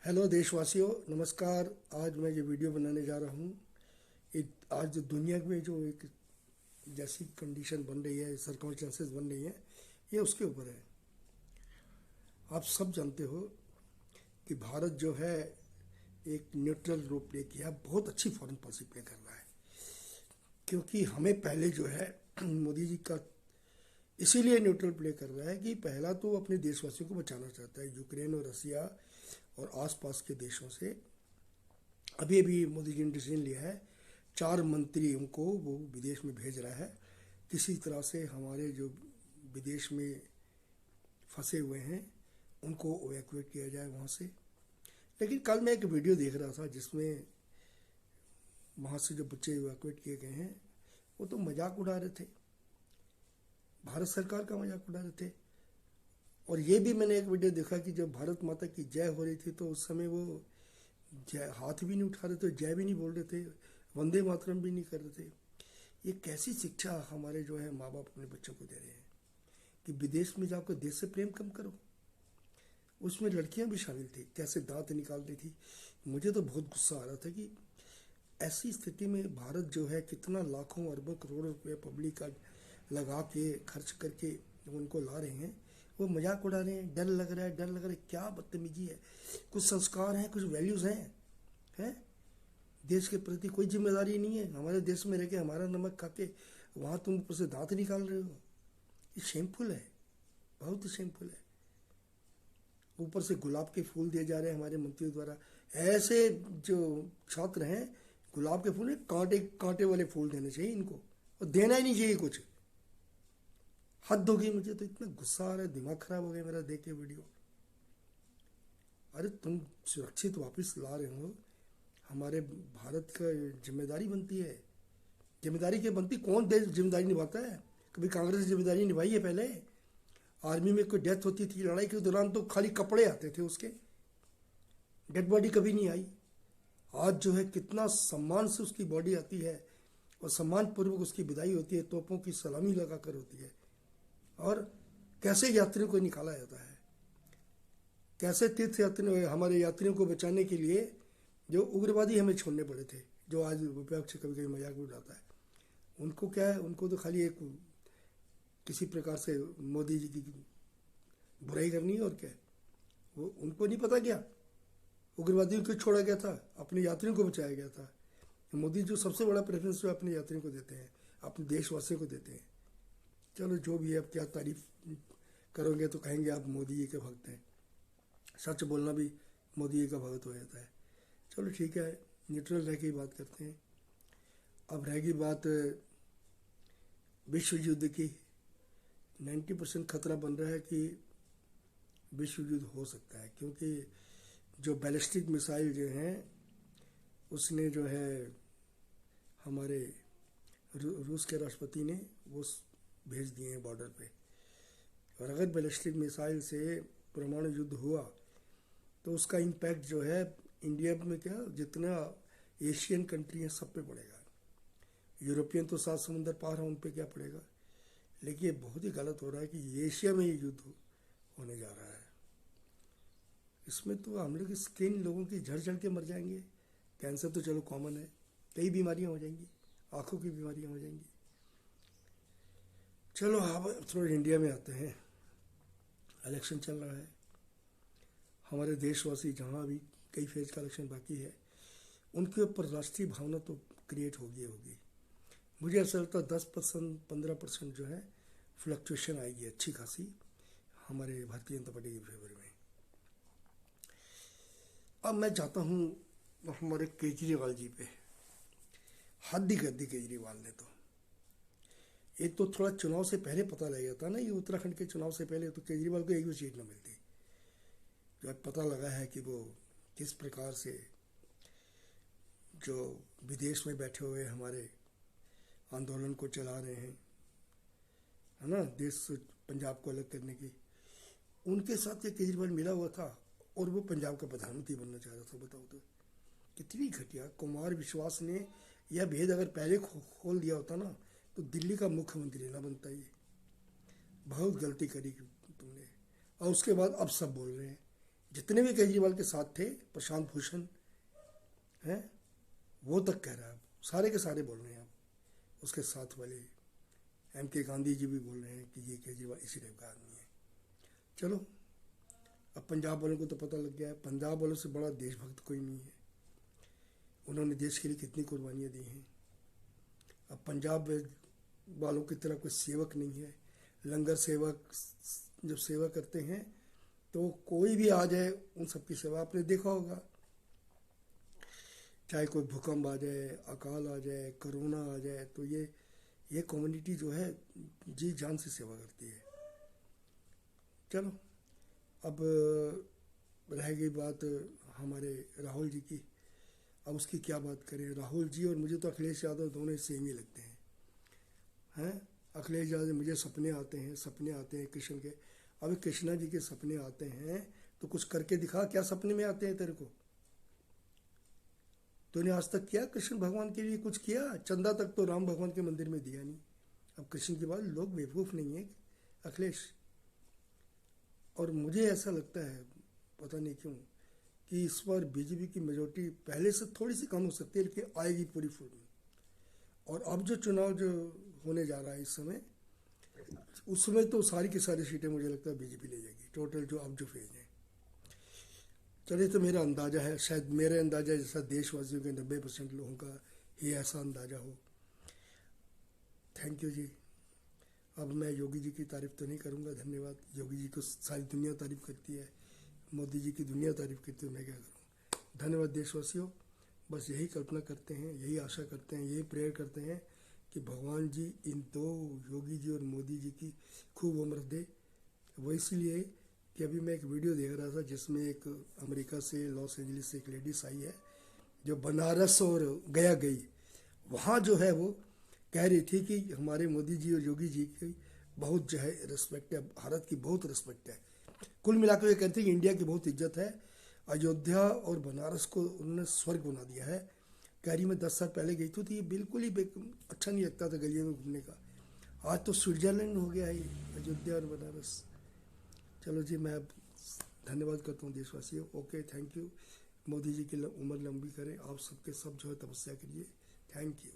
Hello देशवासियों, नमस्कार। आज मैं ये वीडियो बनाने जा रहा हूँ। आज जो दुनिया में जो एक जैसी कंडीशन बन रही है, सर्कमस्टेंसेस बन रही हैं, ये उसके ऊपर है। आप सब जानते हो कि भारत जो है एक न्यूट्रल रोल प्ले किया, बहुत अच्छी फॉरेन पॉलिसी प्ले कर रहा है। क्योंकि हमें पहले जो है मोदी जी का इसीलिए न्यूट्रल प्ले कर रहा है कि पहला तो वो अपने देशवासियों को बचाना चाहता है यूक्रेन और रसिया और आसपास के देशों से। अभी अभी मोदी जी ने डिसीजन लिया है, 4 मंत्रियों को वो विदेश में भेज रहा है। किसी तरह से हमारे जो विदेश में फंसे हुए हैं उनको इवैक्यूएट किया जाए वहाँ से। लेकिन कल मैं एक वीडियो देख रहा था जिसमें वहाँ से जो बच्चे इवैक्यूएट किए गए हैं वो तो मजाक उड़ा रहे थे, भारत सरकार का मजाक उड़ा रहे थे। और ये भी मैंने एक वीडियो देखा कि जब भारत माता की जय हो रही थी तो उस समय वो जय हाथ भी नहीं उठा रहे थे, जय भी नहीं बोल रहे थे, वंदे मातरम भी नहीं कर रहे थे। ये कैसी शिक्षा हमारे जो है माँ बाप अपने बच्चों को दे रहे हैं कि विदेश में जाकर देश से प्रेम कम करो। उसमें लड़कियां भी शामिल थी, कैसे दांत निकाल रही थी। मुझे तो बहुत गुस्सा आ रहा था कि ऐसी स्थिति में भारत जो है कितना लाखों अरबों करोड़ों रुपये पब्लिक का लगा के खर्च करके उनको ला रहे हैं, वो मजाक उड़ा रहे हैं। डर लग रहा है, डर लग रहा है, क्या बदतमीजी है। कुछ संस्कार हैं, कुछ वैल्यूज़ हैं। देश के प्रति कोई जिम्मेदारी नहीं है। हमारे देश में रह के हमारा नमक खा के वहाँ तुम ऊपर से दांत निकाल रहे हो। ये शेमफुल है, बहुत ही शेमफुल है। ऊपर से गुलाब के फूल दिए जा रहे हैं हमारे मंत्रियों द्वारा। ऐसे जो छात्र हैं, गुलाब के फूल कांटे कांटे वाले फूल देने चाहिए इनको, और देना ही नहीं चाहिए कुछ। हद हो गई। मुझे तो इतना गुस्सा आ रहा है, दिमाग खराब हो गया मेरा देख के वीडियो। अरे तुम सुरक्षित वापस ला रहे हो, हमारे भारत का जिम्मेदारी बनती है। जिम्मेदारी क्या बनती, कौन देश जिम्मेदारी निभाता है? कभी कांग्रेस जिम्मेदारी निभाई है? पहले आर्मी में कोई डेथ होती थी लड़ाई के दौरान तो खाली कपड़े आते थे उसके, डेड बॉडी कभी नहीं आई। आज जो है कितना सम्मान से उसकी बॉडी आती है और सम्मान पूर्वक उसकी विदाई होती है, तोपों की सलामी लगाकर होती है। और कैसे यात्रियों को निकाला जाता है, कैसे तीर्थ यात्री हमारे यात्रियों को बचाने के लिए जो उग्रवादी हमें छोड़ने पड़े थे, जो आज विपक्ष कभी कभी मजाक भी उड़ाता है। उनको क्या है, उनको तो खाली एक किसी प्रकार से मोदी जी की बुराई करनी है और क्या। वो उनको नहीं पता क्या उग्रवादियों को छोड़ा गया था, अपने यात्रियों को बचाया गया था। मोदी जो सबसे बड़ा प्रेफरेंस जो अपने यात्रियों को देते हैं, अपने देशवासियों को देते हैं। चलो जो भी है, अब क्या तारीफ करोगे तो कहेंगे आप मोदी जी के भक्त हैं। सच बोलना भी मोदी जी का भक्त हो जाता है। चलो ठीक है, न्यूट्रल रह के बात करते हैं। अब रहेगी बात विश्व युद्ध की। 90% खतरा बन रहा है कि विश्व युद्ध हो सकता है, क्योंकि जो बैलिस्टिक मिसाइल जो हैं उसने जो है हमारे रूस के राष्ट्रपति ने वो भेज दिए हैं बॉर्डर पे। और अगर बैलिस्टिक मिसाइल से परमाणु युद्ध हुआ तो उसका इम्पैक्ट जो है इंडिया में क्या, जितना एशियन कंट्री हैं सब पे पड़ेगा। यूरोपियन तो 7 समुंदर पार हैं, उन पे क्या पड़ेगा। लेकिन ये बहुत ही गलत हो रहा है कि एशिया में ये युद्ध होने जा रहा है। इसमें तो हम लोग स्किन लोगों की झड़ झड़ के मर जाएंगे। कैंसर तो चलो कॉमन है, कई बीमारियां हो जाएंगी, आंखों की बीमारियां हो जाएंगी। चलो अब थोड़ा इंडिया में आते हैं। इलेक्शन चल रहा है। हमारे देशवासी जहाँ भी कई फेज का इलेक्शन बाकी है, उनके ऊपर राष्ट्रीय भावना तो क्रिएट होगी। मुझे ऐसा लगता है 10% 15% जो है फ्लक्चुएशन आएगी अच्छी खासी हमारे भारतीय जनता पार्टी के फेवर में। अब मैं चाहता हूँ हमारे केजरीवाल जी पे, हद ही कर दी केजरीवाल ने तो। एक तो थोड़ा चुनाव से पहले पता लग जाता ना, ये उत्तराखंड के चुनाव से पहले तो केजरीवाल को एक भी सीट न मिलती। जो पता लगा है कि वो किस प्रकार से जो विदेश में बैठे हुए हमारे आंदोलन को चला रहे हैं, है ना, देश से पंजाब को अलग करने की, उनके साथ ये केजरीवाल मिला हुआ था और वो पंजाब का प्रधानमंत्री बनना चाह रहा था। बताओ तो कितनी घटिया। कुमार विश्वास ने यह भेद अगर पहले खोल दिया होता ना तो दिल्ली का मुख्यमंत्री ना बनता। ये बहुत गलती करी तुमने। और उसके बाद अब सब बोल रहे हैं जितने भी केजरीवाल के साथ थे, प्रशांत भूषण हैं, वो तक कह रहा है, सारे के सारे बोल रहे हैं अब, उसके साथ वाले MK गांधी जी भी बोल रहे हैं कि ये केजरीवाल इसी टाइप का आदमी है। चलो, अब पंजाब वालों को तो पता लग गया है, पंजाब वालों से बड़ा देशभक्त कोई नहीं है। उन्होंने देश के लिए कितनी कुर्बानियाँ दी हैं। अब पंजाब वालों की तरह कोई सेवक नहीं है, लंगर सेवक जब सेवा करते हैं तो कोई भी आ जाए उन सबकी सेवा, आपने देखा होगा, चाहे कोई भूकंप आ जाए, अकाल आ जाए, कोरोना आ जाए, तो ये कम्युनिटी जो है जी जान से सेवा करती है। चलो, अब रह गई बात हमारे राहुल जी की। अब उसकी क्या बात करें, राहुल जी और मुझे तो अखिलेश यादव दोनों सेम ही लगते हैं। अखिलेश यादव मुझे सपने आते हैं कृष्ण के। अब कृष्णा जी के सपने आते हैं तो कुछ करके दिखा, क्या सपने में आते हैं तेरे को? तूने आज तक किया कृष्ण भगवान के लिए कुछ किया? चंदा तक तो राम भगवान के मंदिर में दिया नहीं। अब कृष्ण के बाद लोग बेवकूफ़ नहीं है अखिलेश। और मुझे ऐसा लगता है, पता नहीं क्यों, कि इस बार बीजेपी की मेजोरिटी पहले से थोड़ी सी कम हो सकती है, लेकिन आएगी पूरी फुल में। और अब जो चुनाव जो होने जा रहा है इस समय, उसमें तो सारी की सारी सीटें मुझे लगता है बीजेपी ले जाएगी, टोटल जो अब जो फेज है। चलिए, तो मेरा अंदाज़ा है, शायद मेरे अंदाज़ा जैसा देशवासियों के 90% लोगों का ही ऐसा अंदाज़ा हो। थैंक यू जी। अब मैं योगी जी की तारीफ़ तो नहीं करूँगा, धन्यवाद। योगी जी को सारी दुनिया तारीफ़ करती है, मोदी जी की दुनिया तारीफ़ करती है, मैं क्या करूँ। धन्यवाद देशवासियों। बस यही कल्पना करते हैं, यही आशा करते हैं, यही प्रेयर करते हैं कि भगवान जी इन दो, योगी जी और मोदी जी की खूब उम्र दे। वो इसलिए कि अभी मैं एक वीडियो देख रहा था जिसमें एक अमेरिका से, लॉस एंजलिस से एक लेडीज आई है जो बनारस और गया गई। वहाँ जो है वो कह रही थी कि हमारे मोदी जी और योगी जी की बहुत जो है रिस्पेक्ट है, भारत की बहुत रिस्पेक्ट है। कुल मिलाकर ये कहते हैं कि इंडिया की बहुत इज्जत है। अयोध्या और बनारस को उन्होंने स्वर्ग बना दिया है। कह रही मैं 10 साल पहले गई थी तो ये बिल्कुल ही अच्छा नहीं लगता था गलियों में घूमने का। आज तो स्विट्जरलैंड हो गया है ये अयोध्या और बनारस। चलो जी, मैं अब धन्यवाद करता हूँ देशवासियों। Okay, thank you. Modi ji की उम्र लंबी करें, आप सबके सब जो है तपस्या करिए। Thank you.